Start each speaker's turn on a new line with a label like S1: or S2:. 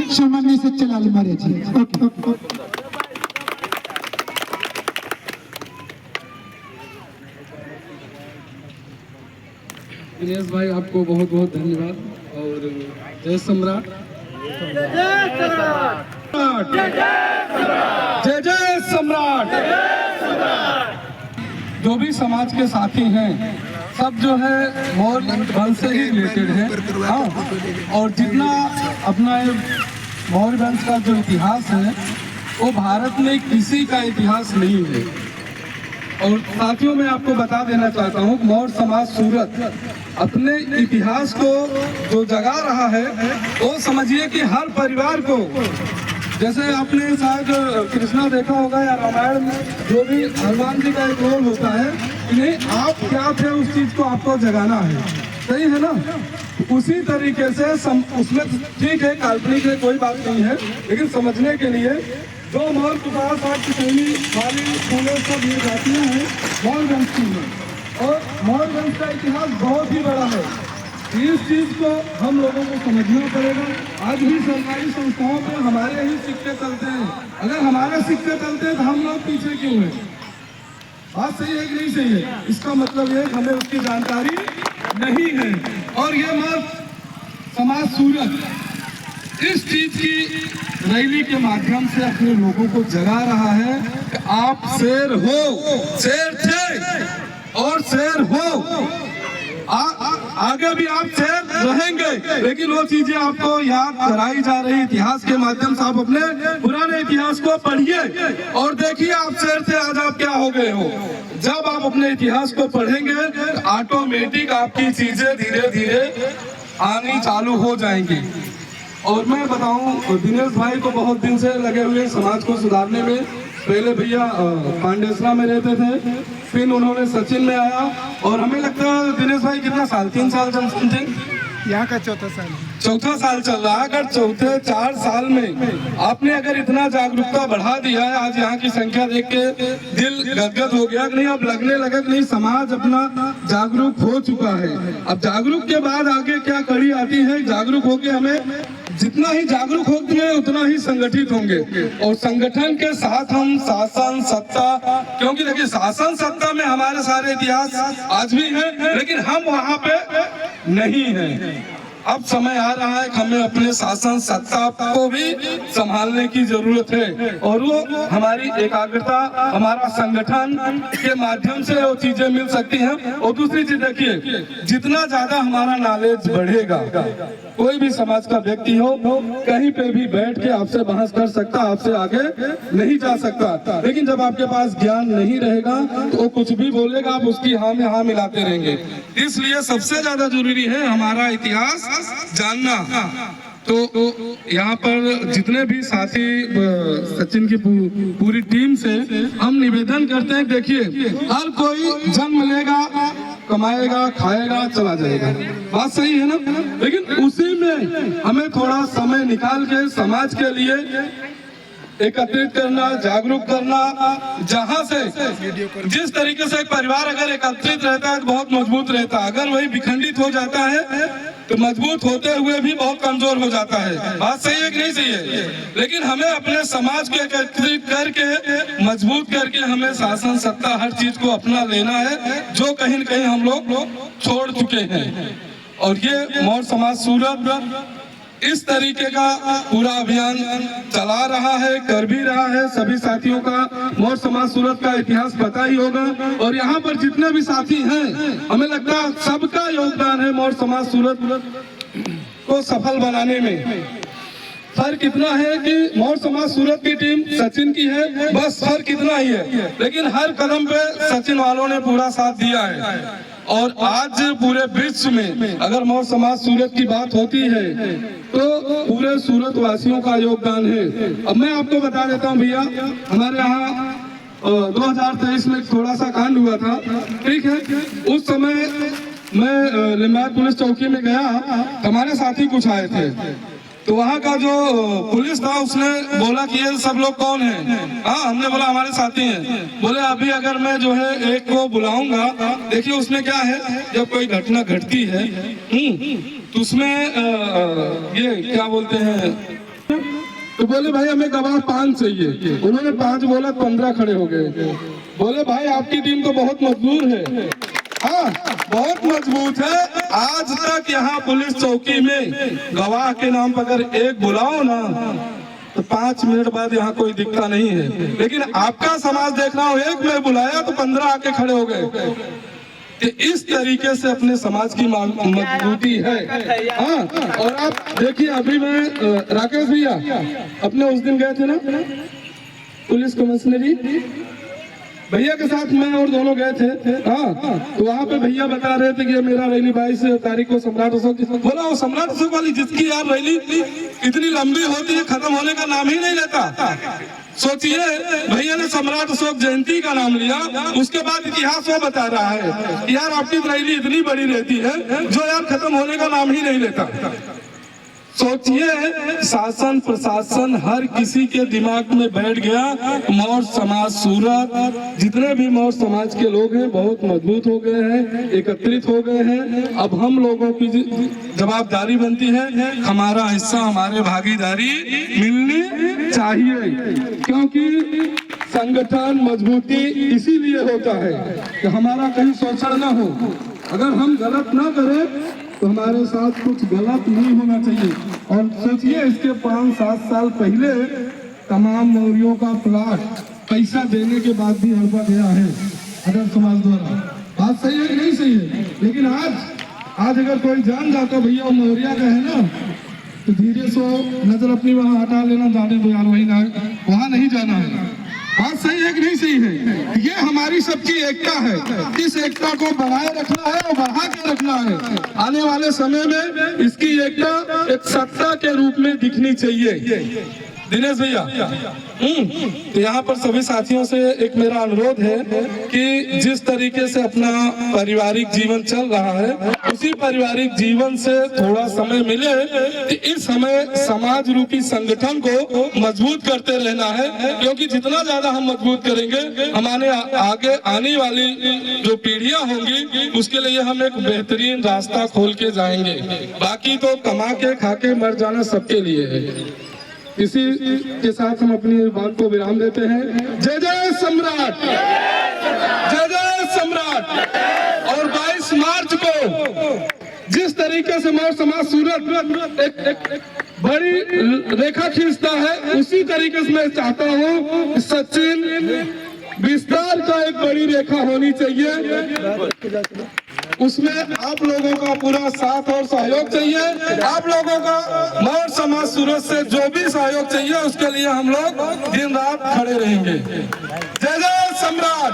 S1: सन्माननीय सच्चेलाल मारे जी। ओके
S2: दिनेश भाई, आपको बहुत बहुत धन्यवाद। और जय सम्राट, जय जय सम्राट। जो भी समाज के साथी हैं सब जो है मौर्य वंश से ही रिलेटेड है। हाँ, और जितना अपना ये मौर्य वंश का जो इतिहास है वो भारत में किसी का इतिहास नहीं है। और साथियों, मैं आपको बता देना चाहता हूँ मौर्य समाज सूरत अपने इतिहास को जो जगा रहा है वो समझिए कि हर परिवार को, जैसे आपने शायद कृष्णा देखा होगा या रामायण में जो भी हनुमान जी का एक रोल होता है, नहीं आप क्या थे उस चीज को आपको जगाना है, सही है ना। उसी तरीके से उसमें ठीक है, काल्पनिक है, कोई बात नहीं है, लेकिन समझने के लिए जो मौर्य प्रताप आज शैली वाली फूले सब ये जातियाँ हैं मौर्य वंश की हैं, और मौर्य वंश का इतिहास बहुत ही बड़ा है। इस चीज को हम लोगों को समझना पड़ेगा। आज भी सरकारी संस्थाओं पे हमारे ही सिक्के चलते हैं। अगर हमारे सिक्के चलते हैं तो हम लोग पीछे क्यों हैं? बात सही है कि नहीं सही है? इसका मतलब ये हमें उसकी जानकारी नहीं है। और ये मौर्य समाज सूरत इस चीज की रैली के माध्यम से अपने लोगों को जगा रहा है कि आप शेर हो, शेर थे और शेर हो, आगे भी आप शेर रहेंगे। लेकिन वो चीजें आपको याद कराई जा रही इतिहास के माध्यम से। आप अपने पुराने इतिहास को पढ़िए और देखिए आप शेर थे, आज आप क्या हो गए हो। जब आप अपने इतिहास को पढ़ेंगे तो ऑटोमेटिक आपकी चीजें धीरे धीरे आनी चालू हो जाएंगी। और मैं बताऊं, दिनेश भाई को बहुत दिन से लगे हुए समाज को सुधारने में। पहले भैया पांडेसरा में रहते थे, फिर उन्होंने सचिन में आया, और हमें लगता है दिनेश भाई कितना साल, 3 साल समथिंग,
S1: यहाँ का चौथा साल
S2: चल रहा है। अगर चौथे 4 साल में आपने अगर इतना जागरूकता बढ़ा दिया है, आज यहाँ की संख्या देख के दिल गदगद हो गया कि नहीं, अब लगने लगा कि नहीं समाज अपना जागरूक हो चुका है। अब जागरूक के बाद आगे क्या कड़ी आती है, जागरूक होके हमें जितना ही जागरूक होंगे उतना ही संगठित होंगे, और संगठन के साथ हम शासन सत्ता, क्योंकि देखिए शासन सत्ता में हमारे सारे इतिहास आज भी है, लेकिन हम वहां पे नहीं हैं। अब समय आ रहा है कि हमें अपने शासन सत्ता को भी संभालने की जरूरत है, और वो हमारी एकाग्रता, हमारा संगठन के माध्यम से वो चीजें मिल सकती हैं। और दूसरी चीज देखिए, जितना ज्यादा हमारा नॉलेज बढ़ेगा, कोई भी समाज का व्यक्ति हो कहीं पे भी बैठ के आपसे बहस कर सकता, आपसे आगे नहीं जा सकता। लेकिन जब आपके पास ज्ञान नहीं रहेगा तो वो कुछ भी बोलेगा, आप उसकी हाँ में हाँ मिलाते रहेंगे। इसलिए सबसे ज्यादा जरूरी है हमारा इतिहास जानना। तो यहाँ पर जितने भी साथी सचिन की पूरी टीम से हम निवेदन करते हैं, देखिए हर कोई जन्म लेगा, कमाएगा, खाएगा, चला जाएगा, बात सही है ना। लेकिन उसी में हमें थोड़ा समय निकाल के समाज के लिए एकत्रित करना, जागरूक करना, जहां से जिस तरीके से एक परिवार अगर एकत्रित रहता है तो बहुत मजबूत रहता है, अगर वही विखंडित हो जाता है तो मजबूत होते हुए भी बहुत कमजोर हो जाता है। बात सही है कि नहीं सही है? लेकिन हमें अपने समाज को एकत्रित करके मजबूत करके हमें शासन सत्ता हर चीज को अपना लेना है, जो कहीं न कहीं हम लोग छोड़ चुके हैं। और ये मौर्य समाज सूरत इस तरीके का पूरा अभियान चला रहा है, कर भी रहा है। सभी साथियों का मौर्य समाज सूरत का इतिहास पता ही होगा, और यहाँ पर जितने भी साथी हैं हमें लगता है सबका योगदान है मौर्य समाज सूरत को सफल बनाने में। फर्क इतना है कि मौर्य समाज सूरत की टीम सचिन की है, बस फर्क इतना ही है, लेकिन हर कदम पे सचिन वालों ने पूरा साथ दिया है। और आज पूरे विश्व में अगर मौर्य समाज सूरत की बात होती है तो पूरे सूरत वासियों का योगदान है। अब मैं आपको बता देता हूँ भैया, हमारे यहाँ 2023 में थोड़ा सा कांड हुआ था, ठीक है। उस समय मैं लिम्बायत पुलिस चौकी में गया, हमारे साथी कुछ आए थे, तो वहाँ का जो पुलिस था उसने बोला कि ये सब लोग कौन हैं? हाँ, हमने बोला हमारे साथी हैं। बोले अभी अगर मैं जो है एक को बुलाऊंगा, देखिए उसमें क्या है, जब कोई घटना घटती है तो उसमें ये क्या बोलते हैं, तो बोले भाई हमें गवाह 5 चाहिए। उन्होंने 5 बोला, 15 खड़े हो गए। बोले भाई आपकी टीम तो बहुत मजबूर है। हाँ, बहुत मजबूत है। आज तक यहाँ पुलिस चौकी में गवाह के नाम पर अगर एक बुलाओ ना तो 5 मिनट बाद यहाँ कोई दिखता नहीं है। लेकिन आपका समाज देख रहा हूँ, एक में बुलाया तो 15 आके खड़े हो गए। कि इस तरीके से अपने समाज की मजबूती है। हाँ, और आप देखिए अभी मैं राकेश भैया अपने उस दिन गए थे ना पुलिस कमिश्नरी, भैया के साथ मैं और दोनों गए थे। हाँ, तो वहाँ पे भैया बता रहे थे कि मेरा रैली 22 तारीख को सम्राट अशोक। बोला वो सम्राट अशोक वाली जिसकी यार रैली इतनी लंबी होती है, खत्म होने का नाम ही नहीं लेता। सोचिए भैया ने सम्राट अशोक जयंती का नाम लिया, उसके बाद इतिहास वो बता रहा है यार आपकी रैली इतनी बड़ी रहती है जो यार खत्म होने का नाम ही नहीं लेता। सोचिए शासन प्रशासन हर किसी के दिमाग में बैठ गया मौर्य समाज सूरत। जितने भी मौर्य समाज के लोग हैं बहुत मजबूत हो गए हैं, एकत्रित हो गए हैं। अब हम लोगों की जवाबदारी बनती है, हमारा हिस्सा हमारे भागीदारी मिलनी चाहिए, क्योंकि संगठन मजबूती इसीलिए होता है कि हमारा कहीं शोषण न हो। अगर हम गलत ना करें तो हमारे साथ कुछ गलत नहीं होना चाहिए। और सोचिए इसके 5-7 साल पहले तमाम मौर्यों का प्लाट पैसा देने के बाद भी हड़पा गया है अगर समाज द्वारा। बात सही है कि नहीं सही है? लेकिन आज अगर कोई जान जाता भैया वो मौर्या का है ना, तो धीरे से नजर अपनी वहां हटा लेना, जाने दो यार वहां नहीं जाना है। बात सही है कि नहीं सही है? ये हमारी सबकी एकता है, इस एकता को बनाए रखना है और बढ़ा के रखना है। आने वाले समय में इसकी एकता एक सत्ता के रूप में दिखनी चाहिए। दिनेश भैया, तो यहाँ पर सभी साथियों से एक मेरा अनुरोध है कि जिस तरीके से अपना पारिवारिक जीवन चल रहा है उसी पारिवारिक जीवन से थोड़ा समय मिले कि इस समय समाज रूपी संगठन को मजबूत करते रहना है, क्योंकि जितना ज्यादा हम मजबूत करेंगे हमारे आगे आने वाली जो पीढ़ियां होंगी उसके लिए हम एक बेहतरीन रास्ता खोल के जाएंगे। बाकी तो कमा के खा के मर जाना सबके लिए है। इसी के साथ हम अपनी बात को विराम देते हैं। जय जय सम्राट, जय जय सम्राट। और 22 मार्च को जिस तरीके से मौर्य समाज सूरत एक बड़ी रेखा खींचता है उसी तरीके से मैं चाहता हूँ सचिन विस्तार का एक बड़ी रेखा होनी चाहिए। उसमें आप लोगों का पूरा साथ और सहयोग चाहिए। आप लोगों का मौर्य समाज सूरत से जो भी सहयोग चाहिए उसके लिए हम लोग दिन रात खड़े रहेंगे। जय जय सम्राट।